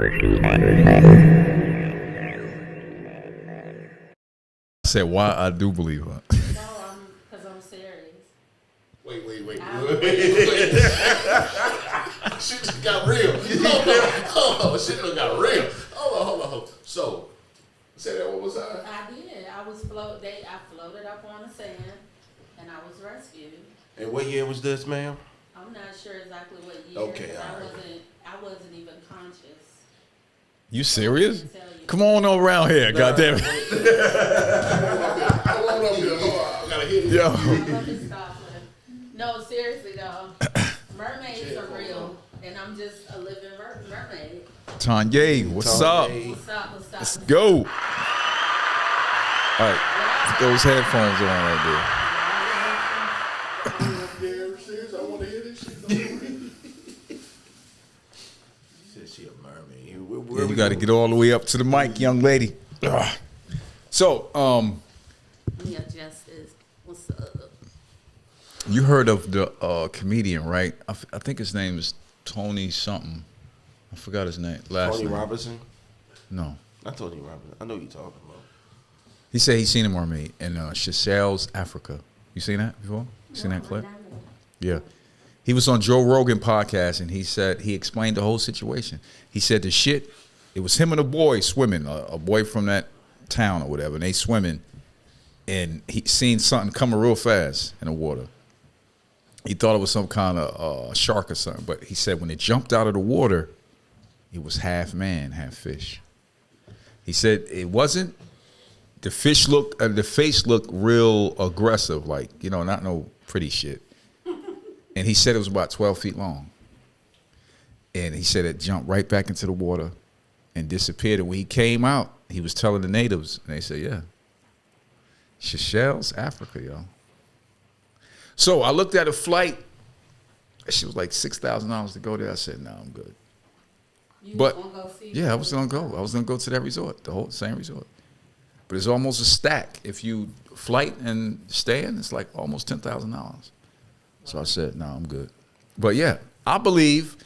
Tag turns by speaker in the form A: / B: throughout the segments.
A: I said, why I do believe her.
B: No, because I'm serious.
C: Wait. Shit just got real. Hold on. Shit done got real. Hold on. So, say that one more time.
B: I did. I floated up on the sand, and I was rescued.
C: And what year was this, ma'am?
B: I'm not sure exactly what year.
C: Okay, all right.
B: I wasn't even conscious.
A: You serious?
B: Tell you.
A: Come on around here, goddamn it.
C: Hold on up here. Hold on. I gotta hit it.
A: Yo.
B: Let me stop with No, seriously though, mermaids are real, and I'm just a living mermaid.
A: Tonya, what's up?
B: What's up?
A: Let's go. All right, put those headphones on right
C: There she is. I want to hear this shit. Said she a mermaid.
A: there. Yeah, you got to get all the way up to the mic, young lady. Ugh. So,
B: Yeah, Justice. What's up?
A: you heard of the comedian, right? I think his name is Tony something. I forgot his name. Last
C: Tony
A: name.
C: Robinson?
A: No.
C: Not Tony Robinson. I know who you're talking about.
A: He said he's seen a mermaid in Seychelles, Africa. You seen that before? You seen that clip? Yeah. He was on Joe Rogan podcast, and he explained the whole situation. He said the shit, it was him and a boy swimming, a boy from that town or whatever, and they swimming, and he seen something coming real fast in the water. He thought it was some kind of shark or something, but he said when it jumped out of the water, it was half man, half fish. He said it wasn't. The face looked real aggressive, like, you know, not no pretty shit. And he said it was about 12 feet long. And he said it jumped right back into the water and disappeared. And when he came out, he was telling the natives, and they said, yeah, Seychelles, Africa, yo. So I looked at a flight. She was like $6,000 to go there. I said, no, I'm good.
B: You
A: But
B: gonna go see
A: yeah, I was gonna go. I was gonna go to that resort, the whole same resort. But it's almost a stack. If you flight and stand, it's like almost $10,000. So I said, no, I'm good. But yeah, I believe,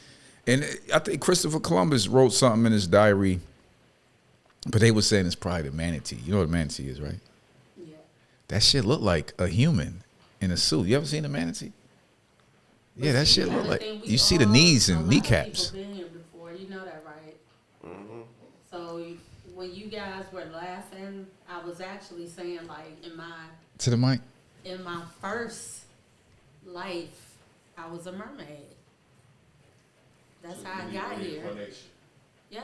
A: and I think Christopher Columbus wrote something in his diary, but they were saying it's probably the manatee. You know what a manatee is, right?
B: Yeah.
A: That shit looked like a human in a suit. You ever seen a manatee? Yeah, that shit look like, you see the knees and kneecaps.
B: People been here before, you know that, right? Mm-hmm. So when you guys were laughing, I was actually saying, like,
A: To the mic.
B: in my first life, I was a mermaid. That's how I got here. Yes.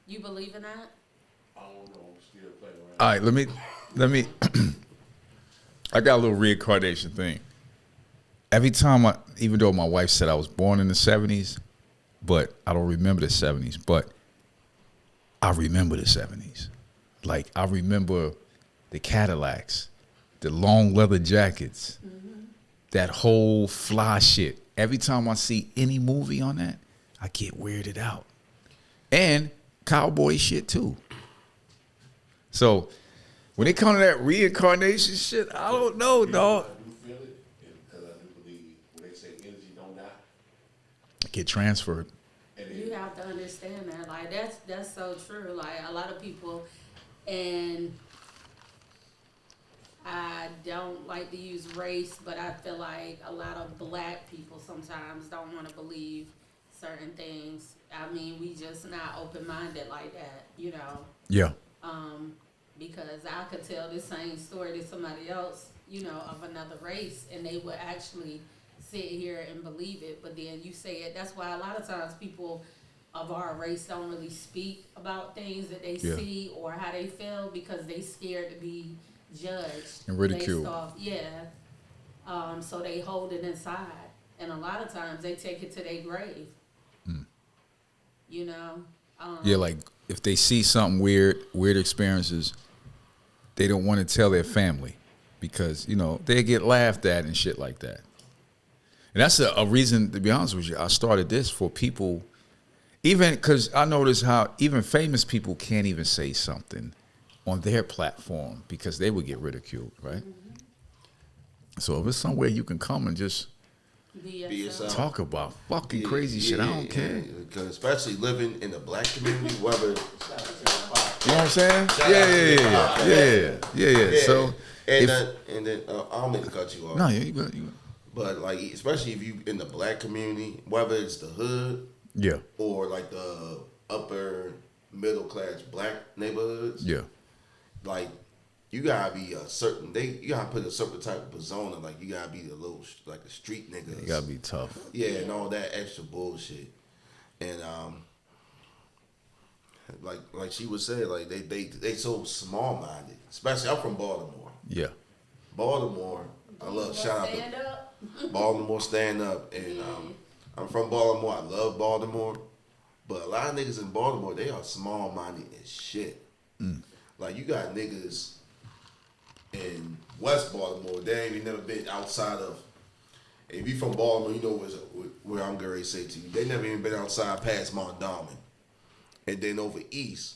B: You believe in that?
C: I don't know. I'm still playing around.
A: All right, let me I got a little reincarnation thing. Every time even though my wife said I was born in the 70s, but I don't remember the 70s, but I remember the 70s. Like, I remember the Cadillacs, the long leather jackets, that whole fly shit. Every time I see any movie on that, I get weirded out. And cowboy shit too. So when it comes to that reincarnation shit, I don't know, dog.
C: I do feel it, because I do believe when they say energy don't die.
A: Get transferred.
B: You have to understand that. Like, that's so true. Like, a lot of people, and I don't like to use race, but I feel like a lot of black people sometimes don't want to believe certain things. I mean, we just not open-minded like that, you know.
A: Yeah.
B: Because I could tell the same story to somebody else, you know, of another race, and they would actually sit here and believe it. But then you say it. That's why a lot of times people of our race don't really speak about things that they see or how they feel, because they scared to be judged
A: And ridiculed.
B: based off, so they hold it inside, and a lot of times they take it to their grave. You know.
A: Yeah, like if they see something weird experiences, they don't want to tell their family because, you know, they get laughed at and shit like that. And that's a reason, to be honest with you, I started this for people, even because I notice how even famous people can't even say something on their platform because they would get ridiculed, right? So if it's somewhere you can come and just
B: Be
C: Be yourself.
A: Talk about fucking crazy shit. I don't care.
C: Because especially living in the black community, whether
A: You know what I'm saying? Yeah. So,
C: and then I don't mean to cut you off.
A: no, you good. You good.
C: But like, especially if you in the black community, whether it's the hood
A: Yeah,
C: or like the upper middle class black neighborhoods,
A: yeah.
C: like you gotta be a certain you gotta put a certain type of persona. Like you gotta be a little like a street nigga.
A: You gotta be tough.
C: Yeah, and all that extra bullshit. And like she was saying, like they so small minded. Especially I'm from Baltimore.
A: Yeah.
C: Baltimore, I love shout out
B: Stand
C: to
B: up.
C: Baltimore stand up, and I'm from Baltimore. I love Baltimore, but a lot of niggas in Baltimore, they are small minded as shit. Like you got niggas in West Baltimore, they ain't even never been outside of. If you from Baltimore, you know where I'm going to say to you. They never even been outside past Mondawmin, and then over east.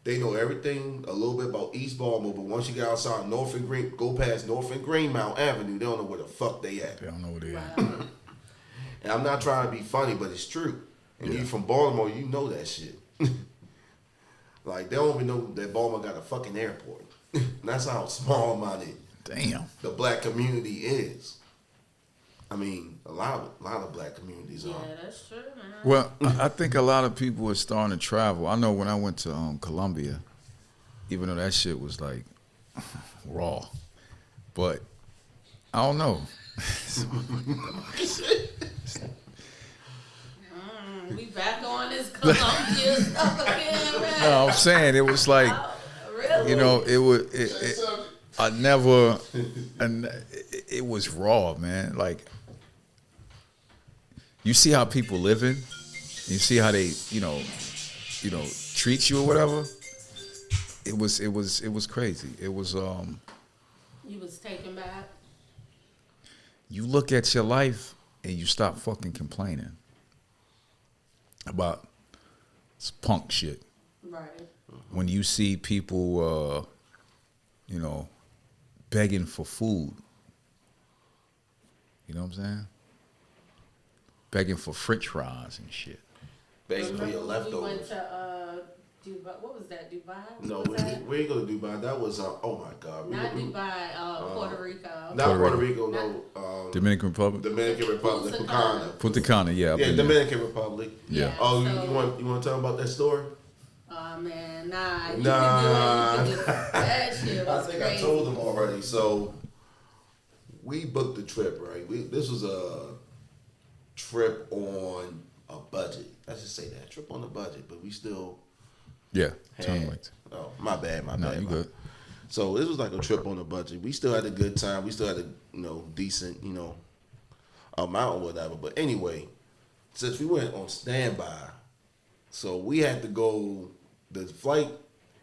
C: They know everything a little bit about East Baltimore, but once you get outside North and Green, go past North and Greenmount Avenue, they don't know where the fuck they at.
A: They don't know what they are.
B: Wow.
C: And I'm not trying to be funny, but it's true. And you from Baltimore, you know that shit. Like they don't even know that Baltimore got a fucking airport. That's how small-minded
A: Damn.
C: the black community is. I mean, a lot of black communities
B: Yeah,
C: are.
B: that's true, man.
A: Well, I think a lot of people are starting to travel. I know when I went to Colombia, even though that shit was like raw, but I don't know.
B: We back on this Columbia stuff again, man.
A: No, I'm saying it was like,
B: Really?
A: you know, it was. It was raw, man. Like, you see how people living, you see how they, you know, treat you or whatever. It was crazy. It was
B: You was taken back.
A: you look at your life and you stop fucking complaining about this punk shit.
B: Right.
A: When you see people, you know, begging for food, you know what I'm saying? Begging for French fries and shit.
C: Basically, your
B: Remember when
C: leftovers.
B: we went to Dubai. What was that? Dubai?
C: No,
B: What was that?
C: we ain't gonna do Dubai. That was oh my god.
B: Not Dubai. Puerto Rico.
C: Not Puerto
A: Rico.
C: Rico. No.
A: Dominican Republic?
C: Dominican Republic.
B: Punta
C: Punta
B: Cana.
A: Punta Cana, yeah. I've
C: Yeah,
A: been there.
C: Dominican Republic.
A: Yeah.
C: Oh,
B: so-
C: you want to tell them about that story?
B: Oh man, nah. You
C: Nah.
B: can do it. That shit
C: I
B: was
C: think
B: crazy.
C: I told them already. So we booked the trip, right? This was a trip on a budget. Let's just say that trip on a budget, but we still
A: Yeah.
C: had.
A: Turn right.
C: Oh, my bad.
A: No, you good.
C: So this was like a trip on a budget. We still had a good time. We still had a decent amount or whatever. But anyway, since we went on standby, so we had to go the flight.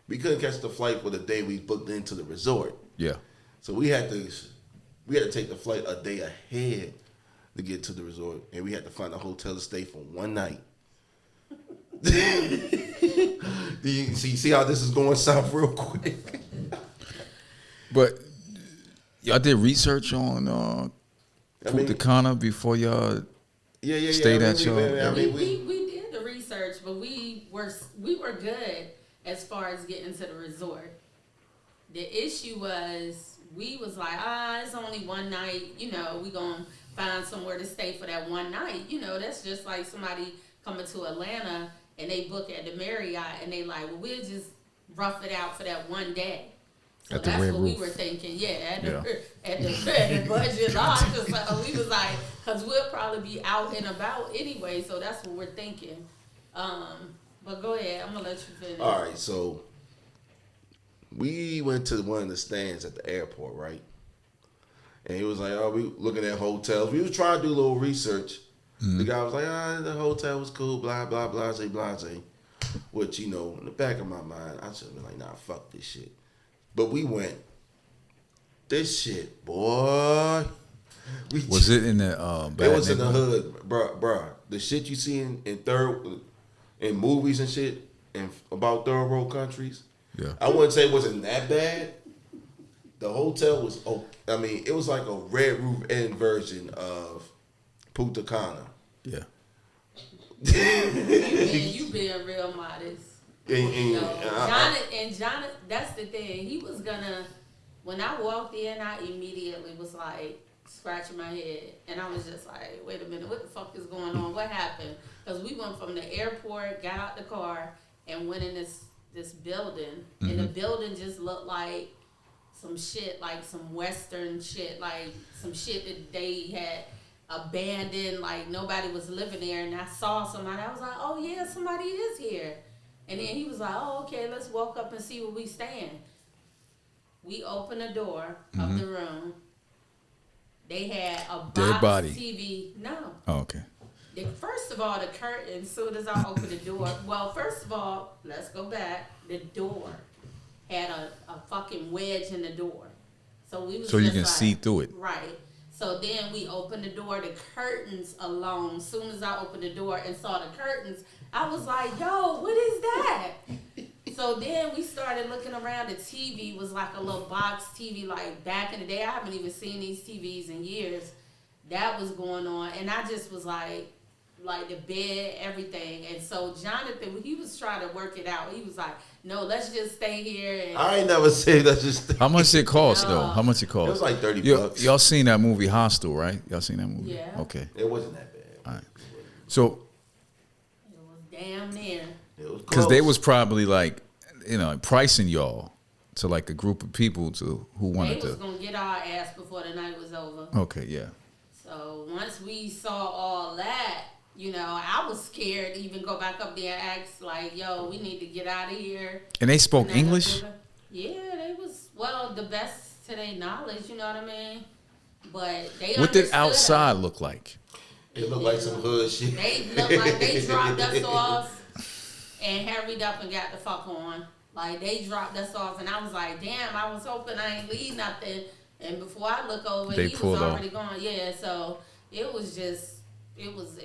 C: We couldn't catch the flight for the day we booked into the resort.
A: Yeah.
C: So we had to take the flight a day ahead to get to the resort, and we had to find a hotel to stay for one night. you see how this is going south real quick?
A: But y'all did research on Punta Cana before y'all
C: Yeah.
A: stayed at y'all?
B: We did the research, but we were good as far as getting to the resort. The issue was we was like, it's only one night. You know, we gonna find somewhere to stay for that one night. You know, that's just like somebody coming to Atlanta and they book at the Marriott and they like, well, we'll just rough it out for that one day. So
A: At the
B: that's
A: Red
B: what
A: Roof.
B: we were thinking. Yeah, at
A: Yeah.
B: the budget lodge. So we was like, because we'll probably be out and about anyway. So that's what we're thinking. But go ahead. I'm going to let you finish.
C: All right, so we went to one of the stands at the airport, right? And he was like, we looking at hotels. We was trying to do a little research. The guy was like, the hotel was cool, blah, blah, blase, blase. Which, in the back of my mind, I should have been like, nah, fuck this shit. But we went. This shit, boy.
A: Was it in the bad
C: It was in the
A: neighborhood?
C: hood, bruh. The shit you see in movies and shit and about third world countries.
A: Yeah.
C: I wouldn't say it wasn't that bad. The hotel was, it was like a Red Roof Inn version of Punta Cana.
A: Yeah.
B: You being real modest.
C: And
B: Jonathan, that's the thing. He was gonna, when I walked in, I immediately was like scratching my head. And I was just like, wait a minute, what the fuck is going on? What happened? Because we went from the airport, got out the car, and went in this building. And the building just looked like some shit, like some Western shit, like some shit that they had abandoned, like nobody was living there. And I saw somebody, I was like, oh yeah, somebody is here. And then he was like, oh, okay, let's walk up and see where we stand. We opened the door of the room. They had a box
A: Dead body.
B: TV. No.
A: Oh, okay.
B: First of all, the curtain, as soon as I opened the door, well, first of all, let's go back. The door had a fucking wedge in the door. So we was
A: So you
B: just
A: can
B: like,
A: see through it.
B: Right. So then we opened the door, the curtains alone. As soon as I opened the door and saw the curtains, I was like, yo, what is that? So then we started looking around. The TV was like a little box TV, like back in the day. I haven't even seen these TVs in years. That was going on. And I just was like the bed, everything. And so Jonathan, he was trying to work it out. He was like, no, let's just stay here. And
C: I ain't never said let's just stay.
A: How much it cost
B: No.
A: though? How much it cost?
C: It was like $30.
A: Y'all seen that movie Hostel, right? Y'all seen that movie?
B: Yeah.
A: Okay.
C: It wasn't that bad.
A: All right. So
B: it was damn near.
C: It was
A: because they
C: close.
A: was probably like, pricing y'all to like a group of people who
B: They
A: wanted
B: was
A: to.
B: going to get our ass before the night was over.
A: Okay, yeah.
B: So once we saw all that, I was scared to even go back up there and ask, like, yo, we need to get out of here.
A: And they spoke
B: And
A: English?
B: Yeah, they was, the best to their knowledge, you know what I mean? But they
A: What did
B: understood
A: outside
B: us.
A: look like?
C: It looked like some hood shit.
B: They looked like they dropped us off and hurried up and got the fuck on. Like, they dropped us off, and I was like, damn, I was hoping I ain't leave nothing. And before I look over,
A: They
B: he was
A: pulled
B: already
A: off.
B: gone. Yeah, so it was just, it was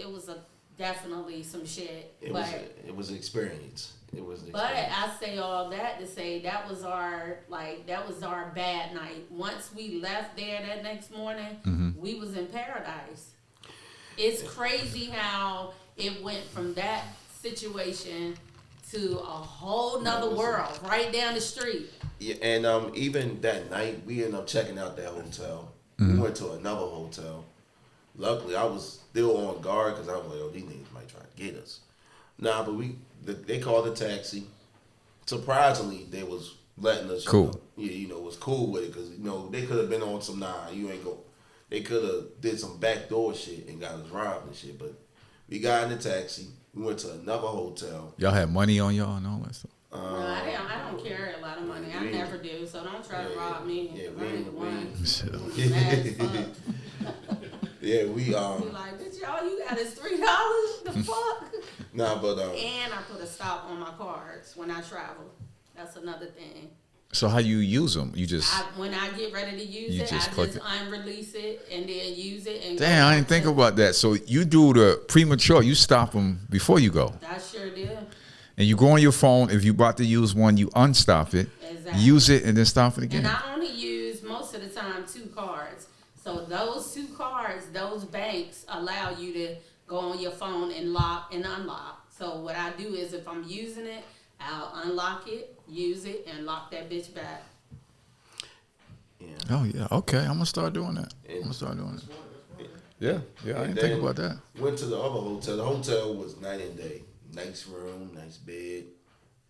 B: definitely some shit.
C: It was an experience. It was an
B: But
C: experience.
B: I say all that to say that was our bad night. Once we left there that next morning, we was in paradise. It's crazy how it went from that situation to a whole nother world right down the street.
C: Yeah, and even that night, we ended up checking out that hotel. We went to another hotel. Luckily, I was still on guard because I was like, oh, these niggas might try to get us. Nah, but they called a taxi. Surprisingly, they was letting us.
A: Cool.
C: Was cool with it because, they could have been on some, you ain't go. They could have did some backdoor shit and got us robbed and shit. But we got in the taxi. We went to another hotel.
A: Y'all had money on y'all and all that stuff?
B: No, I don't carry a lot of money. I never do, so don't try to rob me.
C: Yeah,
B: I ain't the one.
A: Shit.
B: Mad as fuck.
C: Yeah, we
B: Be like, bitch, all you got is $3? The fuck?
C: Nah, but
B: And I put a stop on my cards when I travel. That's another thing.
A: So how you use them? You just
B: When I get ready to use
A: You
B: it,
A: just
B: I
A: click
B: just
A: it.
B: unrelease it and then use it. And
A: damn, I didn't think about that. So you do the premature. You stop them before you go,
B: I sure did.
A: and you go on your phone. If you about to use one, you unstop it,
B: Exactly.
A: use it, and then stop it
B: And
A: again.
B: I only use most of the time 2 cards. So those 2 cards, those banks allow you to go on your phone and lock and unlock. So what I do is if I'm using it, I'll unlock it, use it, and lock that bitch back.
C: yeah.
A: Oh yeah, okay. I'm gonna start doing that. I'm gonna start doing it. Yeah, I
C: And
A: didn't
C: then
A: think about that.
C: Went to the other hotel. The hotel was night and day. Nice room, nice bed,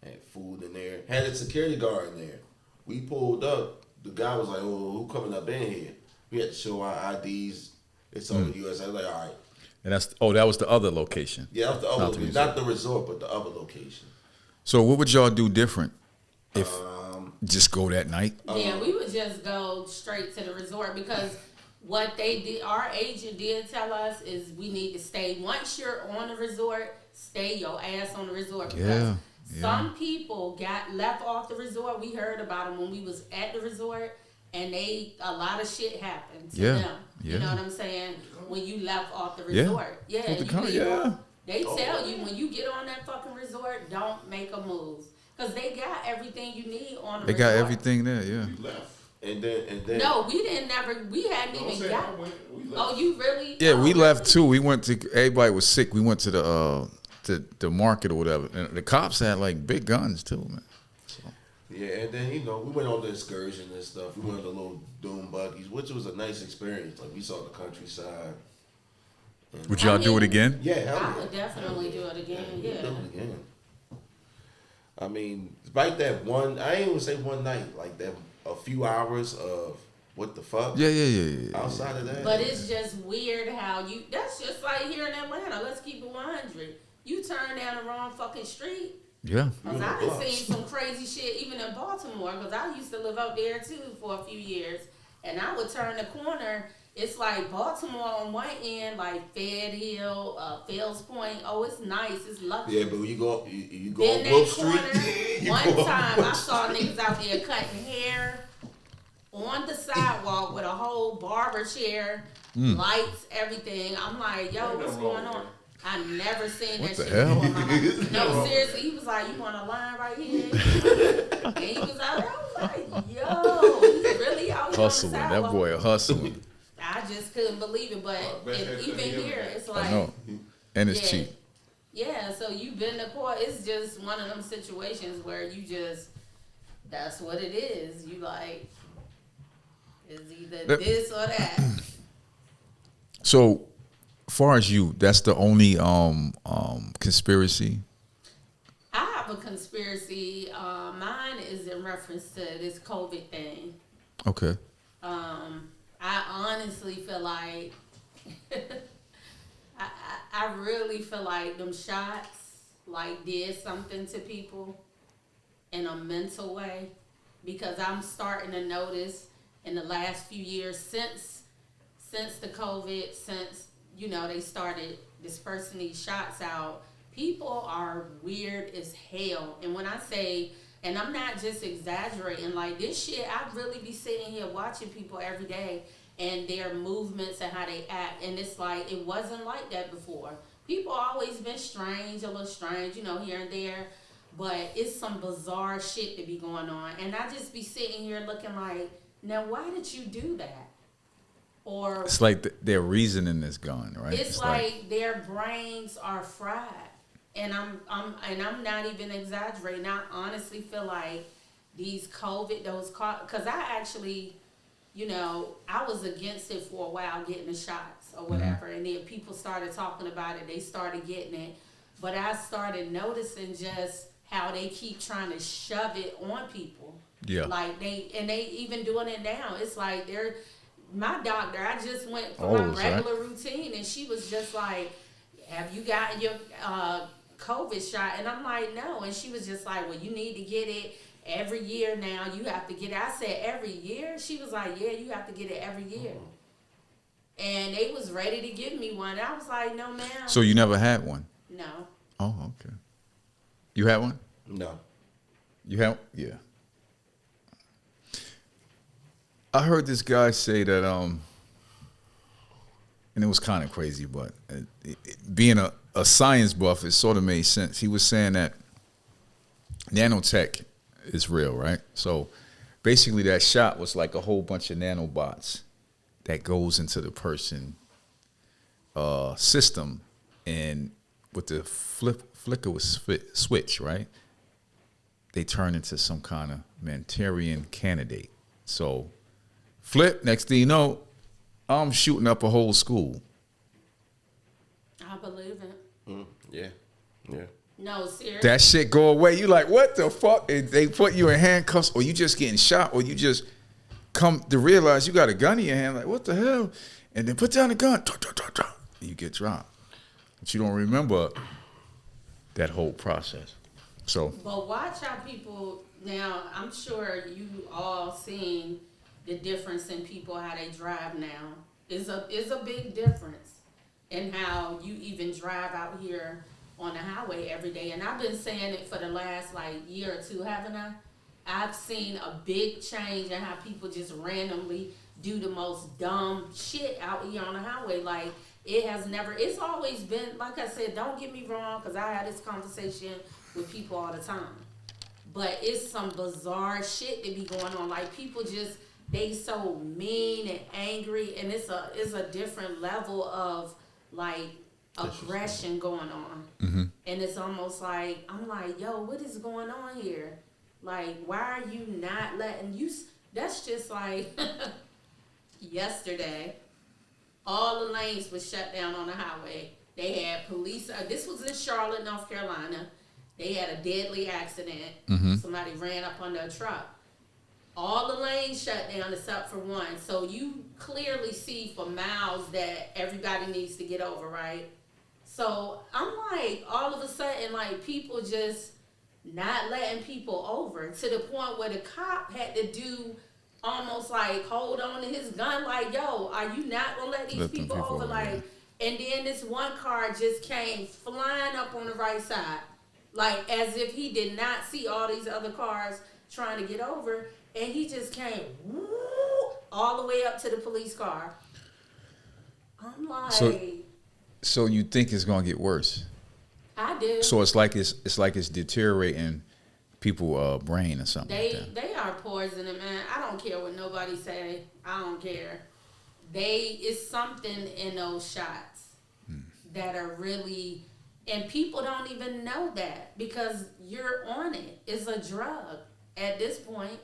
C: had food in there. Had a security guard in there. We pulled up. The guy was like, "Oh, who coming up in here?" We had to show our IDs. It's on the US. I was like, "All right."
A: And that was the other location.
C: Yeah, that was the other
A: Not the
C: location.
A: resort.
C: Not the resort, but the other location.
A: So what would y'all do different if just go that night?
B: Yeah, we would just go straight to the resort because what they did, our agent did tell us is we need to stay. Once you're on the resort, stay your ass on the resort. Because
A: Yeah.
B: some people got left off the resort. We heard about them when we was at the resort, and a lot of shit happened to
A: Yeah,
B: them. You
A: yeah.
B: know what I'm saying? When you left off the
A: Yeah.
B: resort. Yeah.
A: With the
B: you
A: car,
B: leave
A: yeah.
B: off- They tell you when you get on that fucking resort, don't make a move. Because they got everything you need on the
A: They
B: resort.
A: got everything there. Yeah.
C: We left. And then.
B: No, we didn't never. We hadn't even got. Oh, you really?
A: Yeah, we
B: oh,
A: left
B: really?
A: too. We went to. Everybody was sick. We went to the market or whatever. And the cops had like big guns too, man. So.
C: Yeah, and then we went on the excursion and stuff. We went on the little dune buggies, which was a nice experience. Like we saw the countryside.
A: Would y'all do it again?
C: Yeah, hell
B: I
C: yeah.
B: would definitely do it again.
C: Yeah,
B: Yeah.
C: do it again. I mean, like that one. I ain't even say one night. Like that, a few hours of what the fuck.
A: Yeah.
C: Outside of that.
B: But it's just weird how you. That's just like here in Atlanta. Let's keep it 100. You turn down the wrong fucking street.
A: Yeah.
B: Cause I done seen some crazy shit even in Baltimore. Cause I used to live up there too for a few years, and I would turn the corner. It's like Baltimore on one end, like Fed Hill, Fells Point. Oh, it's nice. It's luxury.
C: Yeah, but when you go
B: Then
C: on
B: that
C: Brook
B: corner,
C: Street.
B: one time I saw niggas out there cutting hair on the sidewalk with a whole barber chair, lights, everything. I'm like, yo, what's going on? I never seen
A: What
B: that
A: the
B: shit
A: hell?
B: before in my life. No, seriously, he was like, you want a line right here? And he was out there. I was like, yo, he really out here
A: Hustling.
B: on the
A: That
B: sidewalk.
A: boy a hustling.
B: I just couldn't believe it, but even here, it's like,
A: I know. And it's
B: yeah.
A: cheap.
B: Yeah, so you've been to court. It's just one of them situations where you just, that's what it is. You like, it's either this or that.
A: So, far as you, that's the only conspiracy.
B: I have a conspiracy. Mine is in reference to this COVID thing.
A: Okay.
B: I honestly feel like I really feel like them shots like did something to people in a mental way, because I'm starting to notice in the last few years since the COVID, since they started dispersing these shots out, people are weird as hell. And when I say, and I'm not just exaggerating, like this shit, I really be sitting here watching people every day and their movements and how they act. And it's like, it wasn't like that before. People always been strange, a little strange, here and there. But it's some bizarre shit to be going on. And I just be sitting here looking like, now why did you do that? Or
A: It's like their reasoning is gone, right?
B: it's like their brains are fried. And I'm not even exaggerating. I honestly feel like these COVID, because I actually, I was against it for a while, getting the shots or whatever. And then people started talking about it. They started getting it. But I started noticing just how they keep trying to shove it on people.
A: Yeah.
B: Like they even doing it now. It's like my doctor, I just went for my
A: Right.
B: regular routine, and she was just like, have you gotten your COVID shot? And I'm like, no. And she was just like, well, you need to get it every year now. You have to get it. I said, every year? She was like, yeah, you have to get it every year. And they was ready to give me one. I was like, no, ma'am.
A: So you never had one?
B: No.
A: Oh, okay. You had one?
C: No.
A: You have? Yeah. I heard this guy say that, and it was kind of crazy, but being a science buff, it sort of made sense. He was saying that nanotech is real, right? So basically that shot was like a whole bunch of nanobots that goes into the person system, and with the flicker was switch, right? They turn into some kind of Manchurian candidate. So flip, next thing you know, I'm shooting up a whole school.
B: I believe it.
C: Yeah.
B: No, seriously.
A: That shit go away. You like, what the fuck? And they put you in handcuffs, or you just getting shot, or you just come to realize you got a gun in your hand. Like, what the hell? And then put down the gun. And you get dropped. But you don't remember that whole process. So.
B: But watch how people, now, I'm sure you all seen the difference in people, how they drive now. Is a big difference in how you even drive out here on the highway every day. And I've been saying it for the last year or two, haven't I? I've seen a big change in how people just randomly do the most dumb shit out here on the highway. Like, it's always been, like I said, don't get me wrong, because I had this conversation with people all the time. But it's some bizarre shit that be going on. Like, people just they so mean and angry, and it's a different level of like aggression going on. And it's almost like I'm like, yo, what is going on here? Like, why are you not letting you? That's just like yesterday. All the lanes was shut down on the highway. They had police. This was in Charlotte, North Carolina. They had a deadly accident. Somebody ran up under a truck. All the lanes shut down except for one. So you clearly see for miles that everybody needs to get over, right? So I'm like, all of a sudden, like, people just not letting people over to the point where the cop had to do almost like hold on to his gun, like, yo, are you not gonna let these people over? Like, and then this one car just came flying up on the right side, like as if he did not see all these other cars trying to get over, and he just came woo, all the way up to the police car. I'm like,
A: so you think it's gonna get worse?
B: I do.
A: So it's like it's deteriorating people's brain or something.
B: They are poisoning, man. I don't care what nobody say. I don't care. It's something in those shots that are really, and people don't even know that because you're on it. It's a drug at this point.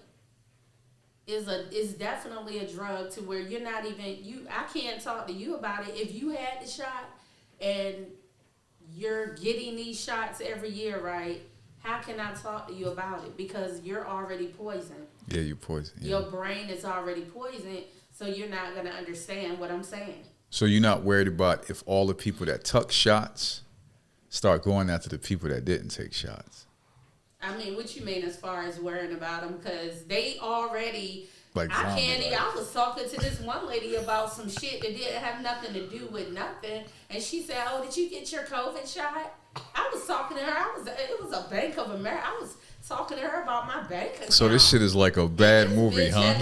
B: It's definitely a drug to where you're not even I can't talk to you about it. If you had the shot and you're getting these shots every year, right? How can I talk to you about it? Because you're already poisoned.
A: Yeah, you're poisoned. Yeah.
B: Your brain is already poisoned, so you're not going to understand what I'm saying.
A: So you're not worried about if all the people that took shots start going after the people that didn't take shots?
B: I mean, what you mean as far as worrying about them? Because they already...
A: Like
B: I was talking to this one lady about some shit that didn't have nothing to do with nothing, and she said, "Oh, did you get your COVID shot?" I was talking to her. It was a Bank of America. I was talking to her about my bank account.
A: So this shit is like a bad movie, huh?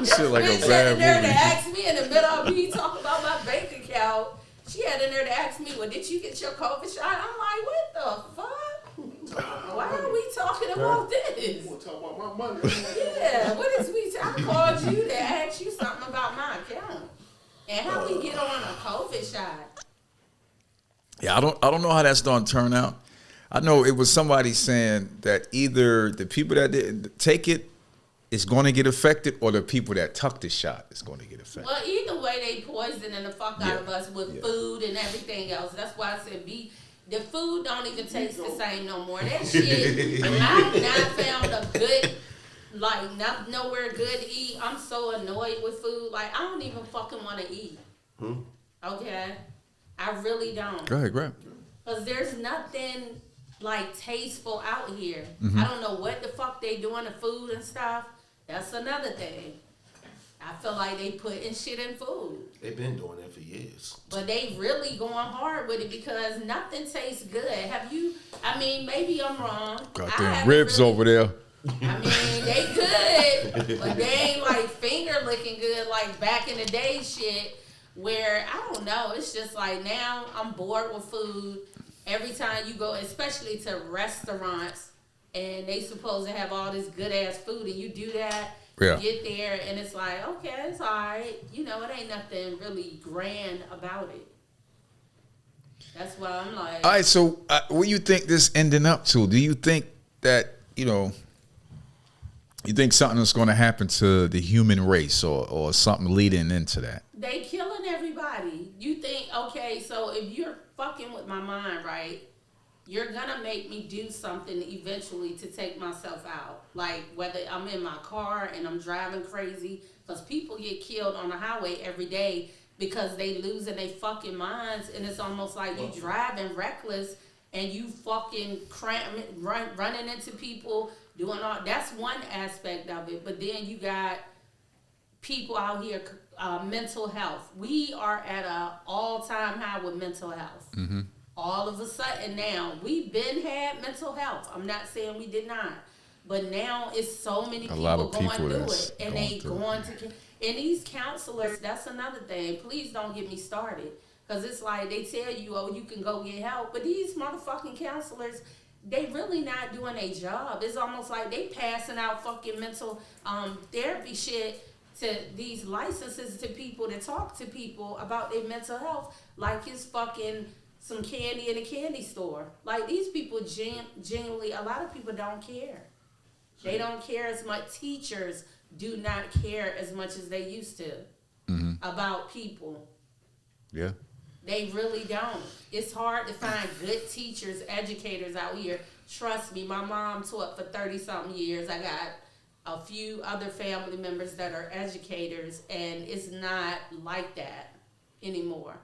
A: This shit like a bad movie. She had in there to ask
B: me in the middle of me talking about my bank account. She had in there to ask me, "Well, did you get your COVID shot?" I'm like, "What the fuck? Why are we talking about this?
C: We'll talk about my money."
B: Yeah, what is I called you to ask you something about my account and how we get on a COVID shot.
A: Yeah, I don't know how that's gonna turn out. I know it was somebody saying that either the people that didn't take it is going to get affected, or the people that took the shot is going to get affected.
B: Well, either way, they poisoning the fuck out of us with food and everything else. That's why I said the food don't even taste the same no more. That shit, I've not found a good, like, not nowhere good to eat. I'm so annoyed with food. Like, I don't even fucking want to eat. Okay? I really don't.
A: Go ahead, grab.
B: Because there's nothing, like, tasteful out here. I don't know what the fuck they doing to food and stuff. That's another thing. I feel like they putting shit in food.
C: They've been doing that for years.
B: But they really going hard with it because nothing tastes good. I mean, maybe I'm wrong.
A: Got them ribs over there.
B: I mean, they good, but they ain't like finger licking good like back in the day shit where, I don't know, it's just like now I'm bored with food. Every time you go, especially to restaurants, and they supposed to have all this good ass food, and you do that, you get there, and it's like, okay, it's all right. You know, it ain't nothing really grand about it. That's why I'm like...
A: All right, so what do you think this ending up to? Do you think that, you think something is going to happen to the human race or something leading into that?
B: They killing everybody. You think, okay, so if you're fucking with my mind, right, you're gonna make me do something eventually to take myself out. Like whether I'm in my car and I'm driving crazy, because people get killed on the highway every day because they losing their fucking minds, and it's almost like you driving reckless and you fucking running into people, doing all. That's one aspect of it. But then you got people out here, mental health. We are at an all-time high with mental health. All of a sudden now, we've been had mental health. I'm not saying we did not. But now it's so many people going through it. And they going to... And these counselors, that's another thing. Please don't get me started. Because it's like they tell you, oh, you can go get help. But these motherfucking counselors they really not doing their job. It's almost like they passing out fucking mental therapy shit to these licenses to people to talk to people about their mental health like it's fucking some candy in a candy store. Like these people genuinely, a lot of people don't care. They don't care as much. Teachers do not care as much as they used to about people.
A: Yeah.
B: They really don't. It's hard to find good teachers, educators out here. Trust me, my mom taught for 30-something years. I got a few other family members that are educators, and it's not like that anymore.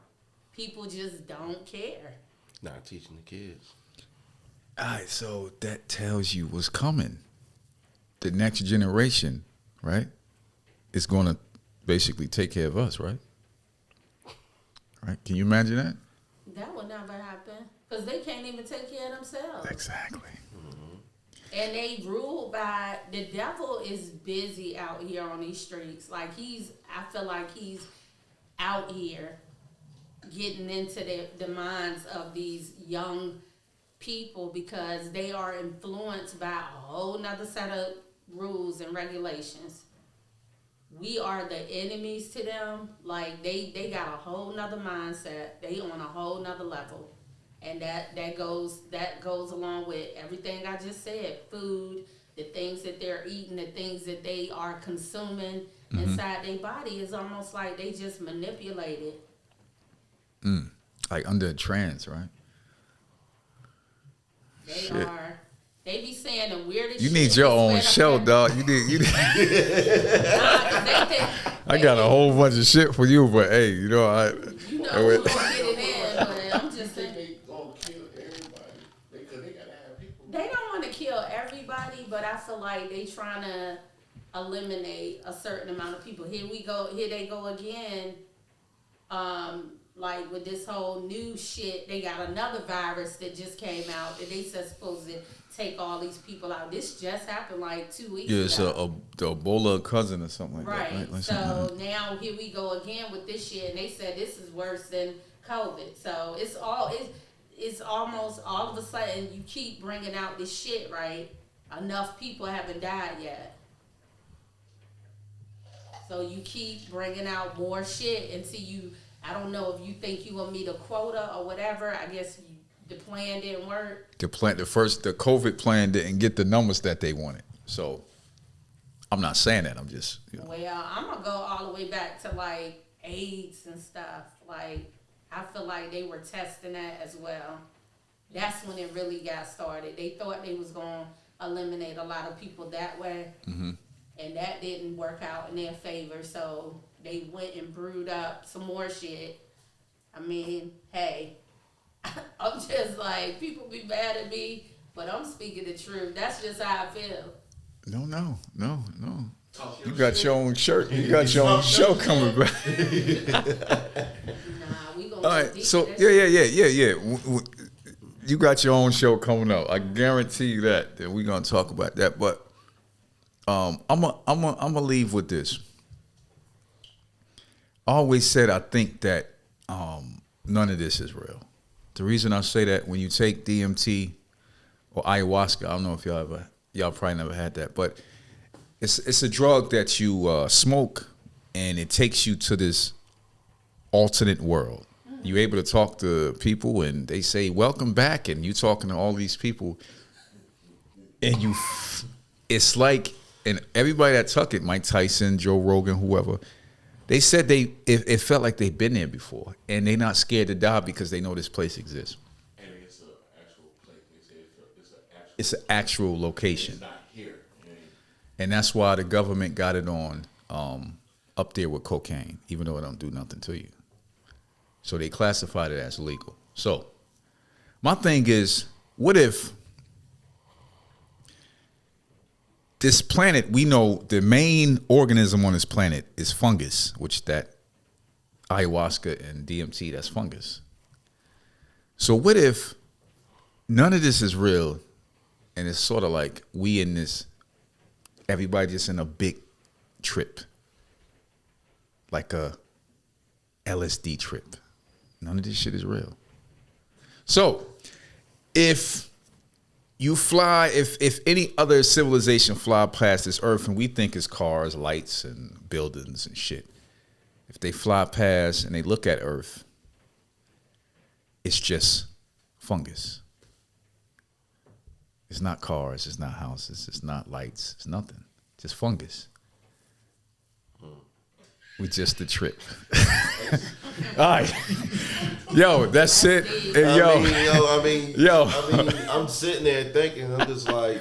B: People just don't care.
C: Not teaching the kids.
A: All right, so that tells you what's coming. The next generation, right, is going to basically take care of us, right? Right? Can you imagine that?
B: That will never happen because they can't even take care of themselves.
A: Exactly.
B: And they rule by the devil is busy out here on these streets. Like I feel like he's out here getting into the minds of these young people because they are influenced by a whole nother set of rules and regulations. We are the enemies to them. Like they got a whole nother mindset. They on a whole nother level. And that goes along with everything I just said. Food, the things that they're eating, the things that they are consuming inside their body is almost like they just manipulate it.
A: Like under a trance, right?
B: They be saying the weirdest
A: You
B: shit.
A: need your own show, dog. You need I got a whole bunch of shit for you, but hey,
B: you know who's gonna get it in, but I'm just saying.
D: They gonna kill everybody because they gotta have people.
B: They don't want to kill everybody, but I feel like they trying to eliminate a certain amount of people. Here they go again. Like with this whole new shit, they got another virus that just came out that they said supposed to take all these people out. This just happened like 2 weeks ago.
A: Yeah, it's the Ebola cousin or something like that. Right. Like
B: so now here we go again with this shit, and they said this is worse than COVID. So it's almost all of a sudden you keep bringing out this shit, right? Enough people haven't died yet. So you keep bringing out more shit until you, I don't know if you think you will meet a quota or whatever. I guess the plan didn't work.
A: The COVID plan didn't get the numbers that they wanted. So I'm not saying that. I'm just.
B: Well, I'm gonna go all the way back to like AIDS and stuff. Like I feel like they were testing that as well. That's when it really got started. They thought they was gonna eliminate a lot of people that way, and that didn't work out in their favor. So they went and brewed up some more shit. I mean, hey, I'm just like, people be mad at me, but I'm speaking the truth. That's just how I feel.
A: No. You got your own shirt. You got your own show coming back.
B: Nah, we gonna.
A: All right. So yeah. You got your own show coming up. I guarantee you that we're gonna talk about that. But I'm gonna leave with this. I always said I think that none of this is real. The reason I say that, when you take DMT or ayahuasca, I don't know if y'all probably never had that, but it's a drug that you smoke, and it takes you to this alternate world. You're able to talk to people, and they say, welcome back, and you talking to all these people, and it's like, and everybody that took it, Mike Tyson, Joe Rogan, whoever, they said it felt like they've been there before, and they're not scared to die because they know this place exists.
D: And it's an actual place. They say
A: It's an actual location.
D: It's not here.
A: And that's why the government got it on up there with cocaine, even though it don't do nothing to you. So they classified it as legal. So my thing is, what if this planet, we know the main organism on this planet is fungus, which that ayahuasca and DMT, that's fungus. So what if none of this is real, and it's sort of like we in this, everybody just in a big trip, like a LSD trip. None of this shit is real. So if you fly, if any other civilization fly past this earth and we think it's cars, lights, and buildings and shit, if they fly past and they look at Earth, it's just fungus. It's not cars, it's not houses, it's not lights, it's nothing. Just fungus. We just the trip. All right. Yo, that's it. Hey,
C: I'm sitting there thinking, I'm just like,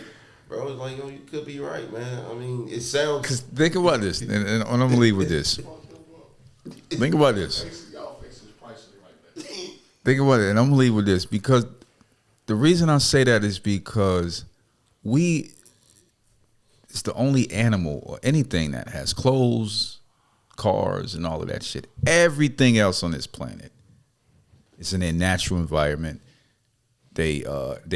C: bro, it's like, yo, you could be right, man. I mean, it sounds.
A: Because think about this, and I'm gonna leave with this. Think about this.
D: Y'all faces priceless like that.
A: Think about it, and I'm gonna leave with this because the reason I say that is because it's the only animal or anything that has clothes, cars, and all of that shit. Everything else on this planet is in their natural environment. They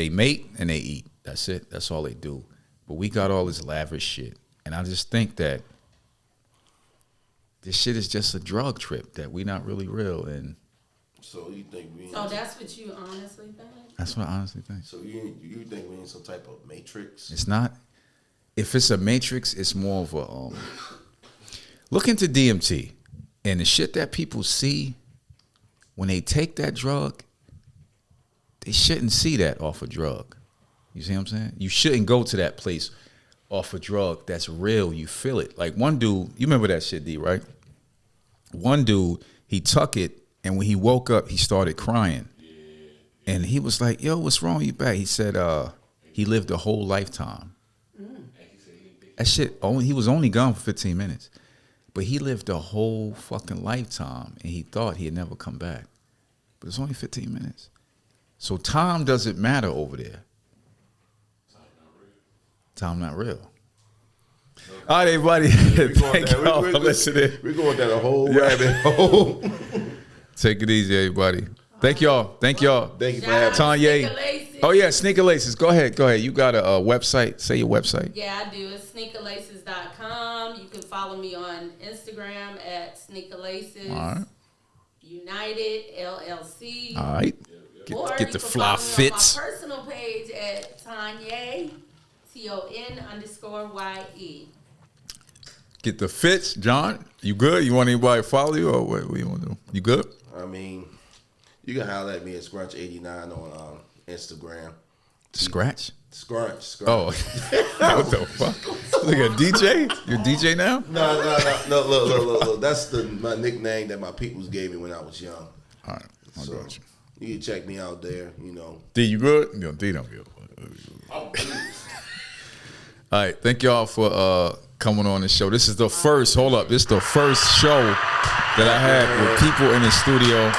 A: mate and they eat. That's it. That's all they do. But we got all this lavish shit, and I just think that this shit is just a drug trip that we not really real. And
C: So you think we?
B: So that's what you honestly think?
A: that's what I honestly think.
C: So you think we in some type of matrix?
A: It's not. If it's a matrix, it's more of a look into DMT and the shit that people see when they take that drug. They shouldn't see that off a drug. You see what I'm saying? You shouldn't go to that place off a drug that's real. You feel it. Like one dude, you remember that shit, D, right? One dude, he took it, and when he woke up, he started crying. And he was like, yo, what's wrong with your back? He said he lived a whole lifetime. That shit, he was only gone for 15 minutes. But he lived a whole fucking lifetime, and he thought he'd never come back. But it's only 15 minutes. So time doesn't matter over there. Time not real. All right, everybody. Thank y'all for listening.
C: We're going down a whole rabbit hole.
A: Take it easy, everybody. Thank y'all. Thank y'all.
C: Thank you for having
A: Tonya.
B: Sneaker Laces.
A: Oh, yeah, Sneaker Laces. Go ahead. You got a website. Say your website.
B: Yeah, I do. It's sneakerlaces.com. You can follow me on Instagram at sneakerlaces.
A: All right.
B: United LLC.
A: All right.
B: Or
A: Get
B: you
A: the
B: can
A: fly
B: follow me
A: fits.
B: on my personal page at Tonya, TON_YE.
A: Get the fits. John, you good? You want anybody to follow you or what you want to do? You good?
C: I mean, you can holler at me at Scrunch89 on Instagram.
A: Scratch?
C: Scrunch.
A: Oh. What the fuck? Look at DJ? You're a DJ now?
C: No. Look. That's my nickname that my peoples gave me when I was young.
A: All right. I
C: So
A: got you.
C: you can check me out there, you know.
A: D, you good? No, D don't give a fuck. All right. Thank y'all for coming on the show. This is the first, hold up. This is the first show that I had with people in the studio.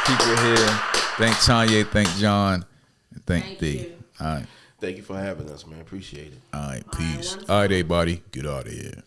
A: People here. Thank Tonya, thank John, and thank D.
B: you.
A: All right.
C: Thank you for having us, man. Appreciate it.
A: All right.
B: All right,
A: Peace.
B: one
A: All right, everybody. Get out of here.